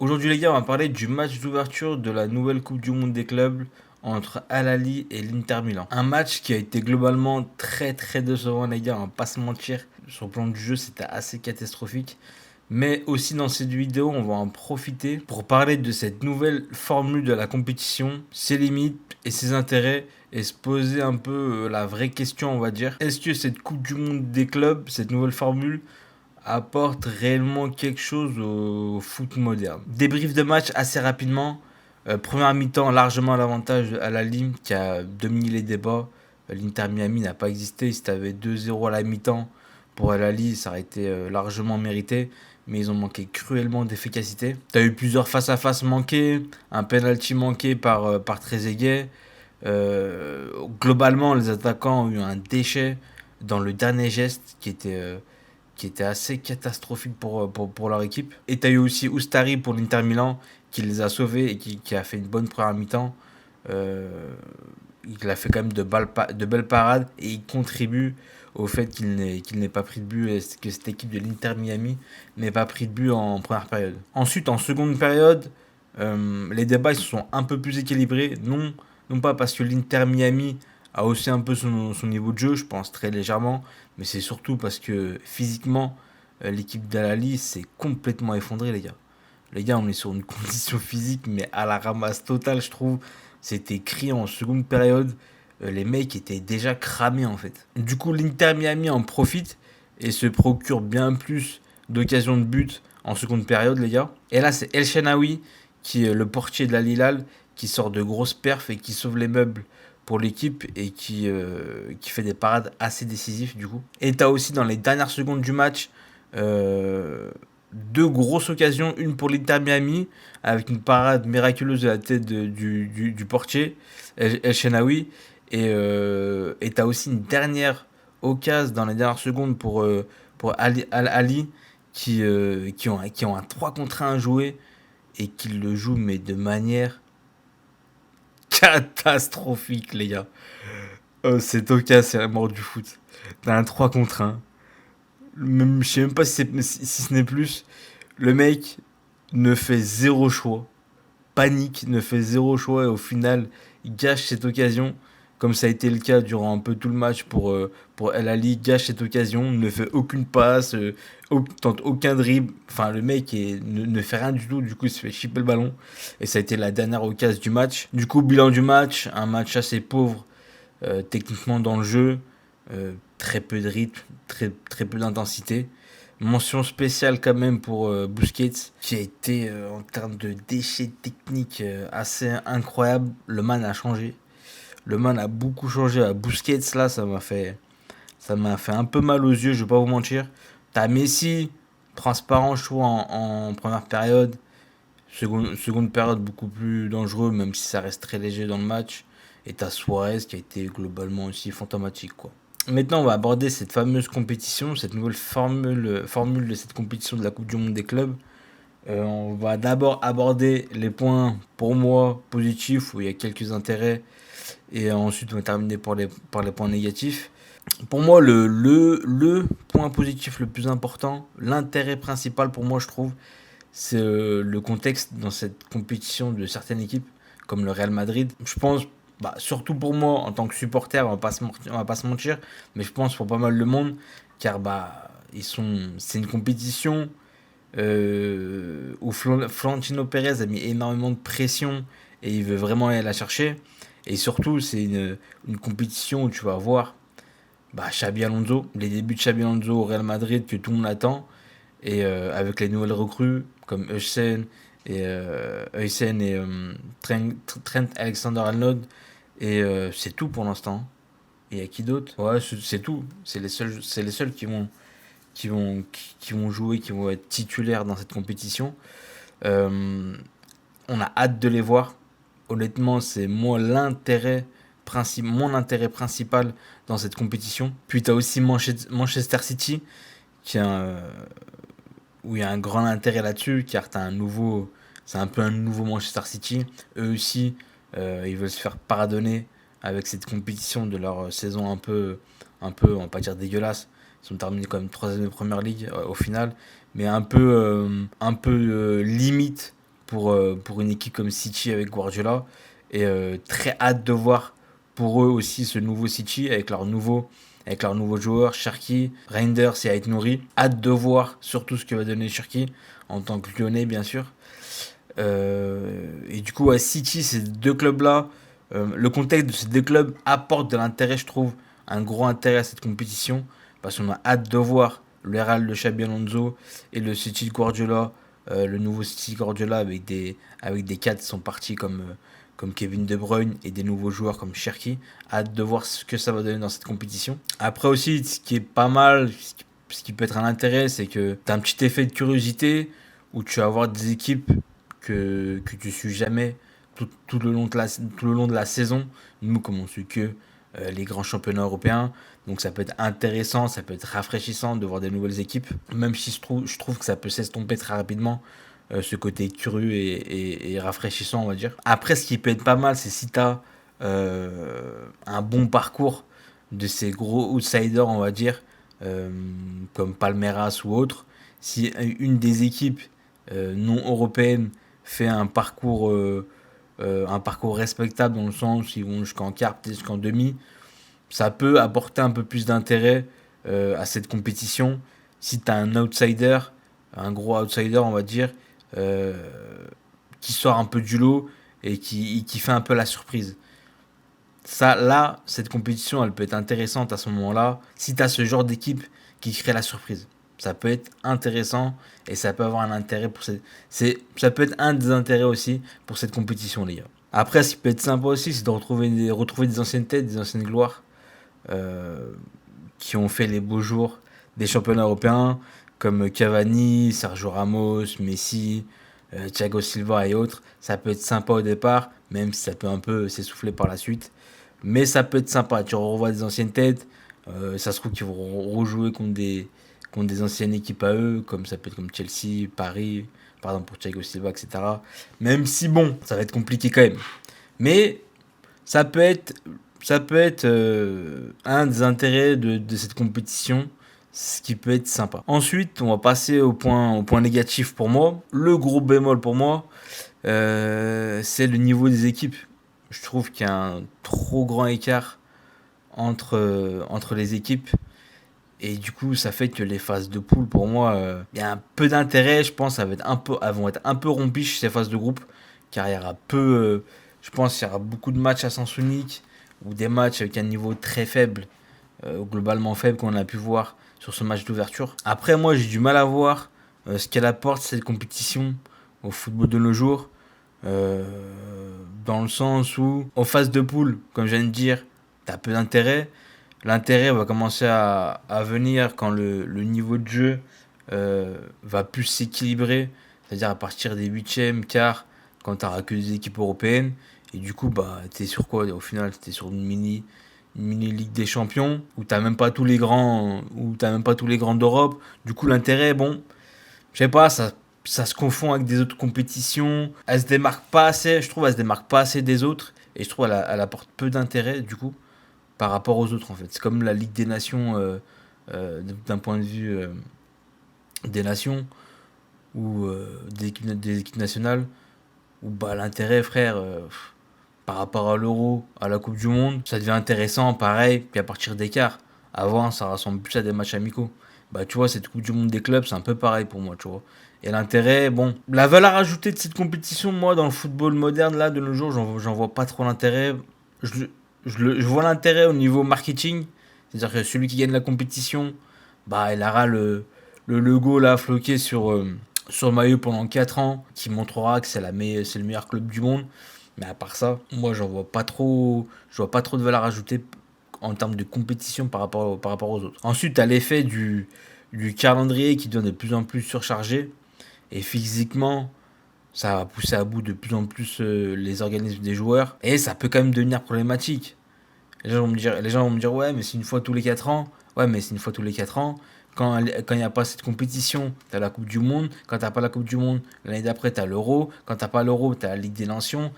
Aujourd'hui les gars, on va parler du match d'ouverture de la nouvelle Coupe du Monde des clubs entre Al Ahly et l'Inter Milan. Un match qui a été globalement très décevant les gars, on va pas se mentir. Sur le plan du jeu, c'était assez catastrophique. Mais aussi dans cette vidéo, on va en profiter pour parler de cette nouvelle formule de la compétition, ses limites et ses intérêts, et se poser un peu la vraie question, on va dire. Est-ce que cette Coupe du Monde des clubs, cette nouvelle formule, apporte réellement quelque chose au foot moderne? Débrief de match assez rapidement. Première mi-temps, largement à l'avantage à la Lim qui a dominé les débats. L'Inter Miami n'a pas existé. Si tu avais 2-0 à la mi-temps pour Al Ahly, ça aurait été largement mérité. Mais ils ont manqué cruellement d'efficacité. Tu as eu plusieurs face-à-face manqués, un penalty manqué par Trezeguet. Globalement, les attaquants ont eu un déchet dans le dernier geste qui était assez catastrophique pour leur équipe. Et tu as eu aussi Oustari pour l'Inter Milan qui les a sauvés et qui a fait une bonne première mi-temps. Il a fait quand même de belles parades et il contribue au fait qu'il n'ait pas pris de but et que cette équipe de l'Inter Miami n'ait pas pris de but en première période. Ensuite, en seconde période, les débats ils se sont un peu plus équilibrés. Non pas parce que l'Inter Miami a aussi un peu son niveau de jeu, je pense très légèrement, mais c'est surtout parce que physiquement, l'équipe d'Al s'est complètement effondrée, les gars. Les gars, on est sur une condition physique, mais à la ramasse totale, je trouve. C'était criant en seconde période. Les mecs étaient déjà cramés, en fait. Du coup, l'Inter Miami en profite et se procure bien plus d'occasions de but en seconde période, les gars. Et là, c'est El Shenaoui, qui est le portier de la Lilal, qui sort de grosses perfs et qui sauve les meubles pour l'équipe et qui fait des parades assez décisives du coup. Et tu as aussi dans les dernières secondes du match deux grosses occasions, une pour l'Inter Miami avec une parade miraculeuse de la tête du portier El Shenaoui et tu as aussi une dernière occasion dans les dernières secondes pour Al Ali qui ont un 3 contre 1 à jouer et qui le jouent mais de manière catastrophique les gars. C'est Toka, c'est la mort du foot. T'as un 3 contre 1. Même, je sais même pas si ce n'est plus. Le mec ne fait zéro choix. Panique, ne fait zéro choix et au final, il gâche cette occasion. Comme ça a été le cas durant un peu tout le match pour El Ali, gâche cette occasion, ne fait aucune passe, tente aucun dribble. Enfin, le mec ne fait rien du tout, du coup, il se fait chipper le ballon. Et ça a été la dernière occasion du match. Du coup, bilan du match, un match assez pauvre techniquement dans le jeu, très peu de rythme, très peu d'intensité. Mention spéciale quand même pour Busquets, qui a été en termes de déchets techniques assez incroyable. Le man a changé. Le man a beaucoup changé à Busquets, là, ça m'a fait un peu mal aux yeux, je vais pas vous mentir. T'as Messi, transparent, je trouve, en première période. Seconde période, beaucoup plus dangereux, même si ça reste très léger dans le match. Et t'as Suarez qui a été globalement aussi fantomatique, quoi. Maintenant, on va aborder cette fameuse compétition, cette nouvelle formule de cette compétition de la Coupe du Monde des clubs. On va d'abord aborder les points, pour moi, positifs, où il y a quelques intérêts. Et ensuite, on va terminer par les points négatifs. Pour moi, le point positif le plus important, l'intérêt principal pour moi, je trouve, c'est le contexte dans cette compétition de certaines équipes, comme le Real Madrid. Je pense, bah, surtout pour moi, en tant que supporter, on va pas se mentir, mais je pense pour pas mal de monde, car bah, c'est une compétition où Florentino Pérez a mis énormément de pression et il veut vraiment aller la chercher. Et surtout, c'est une compétition où tu vas voir bah, Xabi Alonso, les débuts de Xabi Alonso au Real Madrid que tout le monde attend. Et avec les nouvelles recrues comme Heusen et Trent Alexander-Arnold. Et c'est tout pour l'instant. Et il y a qui d'autre? Ouais, c'est tout. C'est les seuls qui vont jouer, qui vont être titulaires dans cette compétition. Euh, on a hâte de les voir. Honnêtement, c'est moi mon intérêt principal dans cette compétition. Puis tu as aussi Manchester City, qui a, où il y a un grand intérêt là-dessus, car c'est un peu un nouveau Manchester City. Eux aussi, ils veulent se faire pardonner avec cette compétition de leur saison on va pas dire dégueulasse. Ils sont terminés comme troisième de première ligue au final, mais un peu limite pour une équipe comme City avec Guardiola. Et très hâte de voir pour eux aussi ce nouveau City avec leurs nouveaux joueurs, Cherki, Reinders et Ait Nouri. Hâte de voir surtout ce que va donner Cherki en tant que Lyonnais, bien sûr. Et du coup, à City, ces deux clubs-là, le contexte de ces deux clubs apporte de l'intérêt, je trouve, un gros intérêt à cette compétition, parce qu'on a hâte de voir le Real de Xabi Alonso et le City de Guardiola, le nouveau City Guardiola avec des cadres qui sont partis comme Kevin De Bruyne et des nouveaux joueurs comme Cherki. Hâte de voir ce que ça va donner dans cette compétition. Après aussi, ce qui est pas mal, ce qui peut être un intérêt, c'est que tu as un petit effet de curiosité où tu vas avoir des équipes que tu suis jamais tout le long de la saison. Nous, comme on suit que les grands championnats européens, donc ça peut être intéressant, ça peut être rafraîchissant de voir des nouvelles équipes, même si je trouve que ça peut s'estomper très rapidement, ce côté curieux et rafraîchissant, on va dire. Après, ce qui peut être pas mal, c'est si tu as un bon parcours de ces gros outsiders, on va dire, euh, comme Palmeiras ou autre. Si une des équipes non européennes fait un parcours respectable dans le sens où ils vont jusqu'en quart, peut-être jusqu'en demi, ça peut apporter un peu plus d'intérêt à cette compétition. Si tu as un outsider, un gros outsider, on va dire, euh, qui sort un peu du lot et qui fait un peu la surprise. Ça, là, cette compétition, elle peut être intéressante à ce moment-là, si tu as ce genre d'équipe qui crée la surprise. Ça peut être intéressant et ça peut avoir un intérêt ça peut être un des intérêts aussi pour cette compétition, les gars. Après, ce qui peut être sympa aussi, c'est de retrouver des anciennes têtes, des anciennes gloires euh, qui ont fait les beaux jours des championnats européens, comme Cavani, Sergio Ramos, Messi, Thiago Silva et autres. Ça peut être sympa au départ, même si ça peut un peu s'essouffler par la suite. Mais ça peut être sympa. Tu revois des anciennes têtes. Ça se trouve qu'ils vont rejouer contre des anciennes équipes à eux, comme ça peut être comme Chelsea, Paris, par exemple pour Thiago Silva, etc. Même si bon, ça va être compliqué quand même. Mais ça peut être, ça peut être un des intérêts de cette compétition, ce qui peut être sympa. Ensuite, on va passer au point négatif pour moi. Le gros bémol pour moi, c'est le niveau des équipes. Je trouve qu'il y a un trop grand écart entre les équipes. Et du coup, ça fait que les phases de poule, pour moi, il y a un peu d'intérêt. Je pense elles vont être un peu rompiches, ces phases de groupe. Car il y aura je pense qu'il y aura beaucoup de matchs à sens unique. Ou des matchs avec un niveau très faible, globalement faible, qu'on a pu voir sur ce match d'ouverture. Après, moi, j'ai du mal à voir ce qu'elle apporte, cette compétition, au football de nos jours. Euh, Dans le sens où, en phase de poule, comme je viens de dire, t'as peu d'intérêt. L'intérêt va commencer à venir quand le niveau de jeu va plus s'équilibrer, c'est-à-dire à partir des huitièmes, quarts, quand tu n'auras que des équipes européennes. Et du coup, bah, tu es sur quoi au final? Tu es sur une mini Ligue des Champions, où tu n'as même pas tous les grands, où t'as même pas tous les grands d'Europe. Du coup, l'intérêt, bon, je sais pas, ça se confond avec des autres compétitions. Elle se démarque pas assez, je trouve, elle se démarque pas assez des autres. Et je trouve elle apporte peu d'intérêt, du coup, par rapport aux autres en fait. C'est comme la Ligue des Nations d'un point de vue des nations ou des équipes nationales où bah, l'intérêt frère par rapport à l'Euro, à la Coupe du Monde, ça devient intéressant pareil, puis à partir d'écart. Avant ça ressemble plus à des matchs amicaux. Bah tu vois cette Coupe du Monde des clubs c'est un peu pareil pour moi tu vois. Et l'intérêt, bon, la valeur ajoutée de cette compétition, moi, dans le football moderne, là, de nos jours, j'en vois pas trop l'intérêt. Je, je vois l'intérêt au niveau marketing. C'est-à-dire que celui qui gagne la compétition, bah, il aura le logo là floqué sur le maillot pendant 4 ans, qui montrera que c'est le meilleur club du monde. Mais à part ça, moi, j'en vois pas trop, je vois pas trop de valeur ajoutée en termes de compétition par rapport aux autres. Ensuite, tu as l'effet du calendrier qui devient de plus en plus surchargé. Et physiquement, ça va pousser à bout de plus en plus les organismes des joueurs. Et ça peut quand même devenir problématique. Les gens vont me dire ouais, mais c'est une fois tous les 4 ans. Ouais, mais c'est une fois tous les 4 ans. Quand il n'y a pas cette compétition, tu as la Coupe du Monde. Quand tu n'as pas la Coupe du Monde, l'année d'après, tu as l'Euro. Quand tu n'as pas l'Euro, tu as la Ligue des Nations.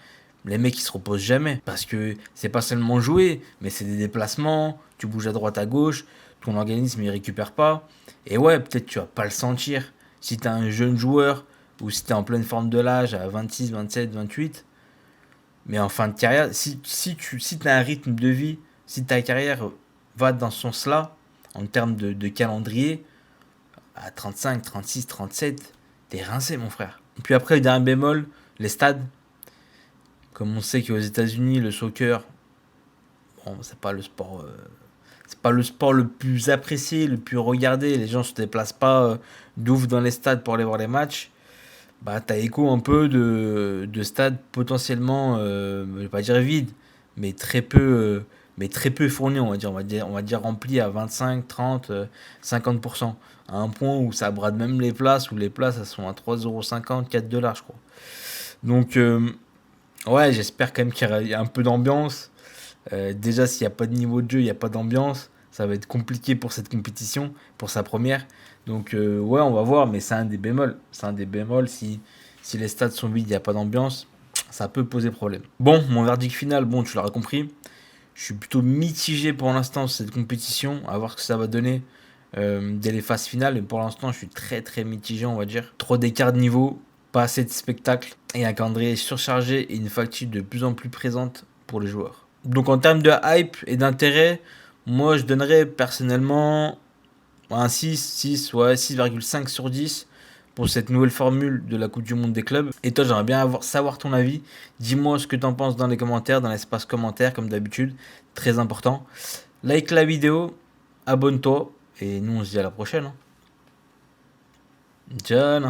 Les mecs, ils se reposent jamais. Parce que c'est pas seulement jouer, mais c'est des déplacements. Tu bouges à droite, à gauche. Ton organisme, il récupère pas. Et ouais, peut-être tu vas pas le sentir. Si tu as un jeune joueur ou si t'es en pleine forme de l'âge à 26, 27, 28. Mais en fin de carrière, si t'as un rythme de vie, si ta carrière va dans ce sens-là, en termes de calendrier, à 35, 36, 37, t'es rincé, mon frère. Et puis après, le dernier bémol, les stades. Comme on sait qu'aux États-Unis, le soccer, bon, c'est pas le sport le plus apprécié, le plus regardé. Les gens se déplacent pas d'ouf dans les stades pour aller voir les matchs. Bah, t'as écho un peu de stades potentiellement, je vais pas dire vides, mais très peu fournis, on va dire remplis à 25, 30, 50%. À un point où ça brade même les places, où les places elles sont à 3,50 €, 4 $, je crois. Donc, ouais, j'espère quand même qu'il y a un peu d'ambiance. Déjà, s'il n'y a pas de niveau de jeu, il n'y a pas d'ambiance, ça va être compliqué pour cette compétition, pour sa première. Donc, ouais, on va voir, mais c'est un des bémols. C'est un des bémols. Si les stades sont vides, il n'y a pas d'ambiance, ça peut poser problème. Bon, mon verdict final, bon, tu l'auras compris. Je suis plutôt mitigé pour l'instant sur cette compétition, à voir ce que ça va donner dès les phases finales. Et pour l'instant, je suis très très mitigé, on va dire. Trop d'écart de niveau, pas assez de spectacle, et un calendrier surchargé et une fatigue de plus en plus présente pour les joueurs. Donc en termes de hype et d'intérêt, moi je donnerais personnellement un 6, ouais, 6,5 sur 10 pour cette nouvelle formule de la Coupe du Monde des clubs. Et toi, j'aimerais bien savoir ton avis. Dis-moi ce que tu en penses dans les commentaires, dans l'espace commentaire, comme d'habitude. Très important. Like la vidéo, abonne-toi, et nous on se dit à la prochaine. Ciao.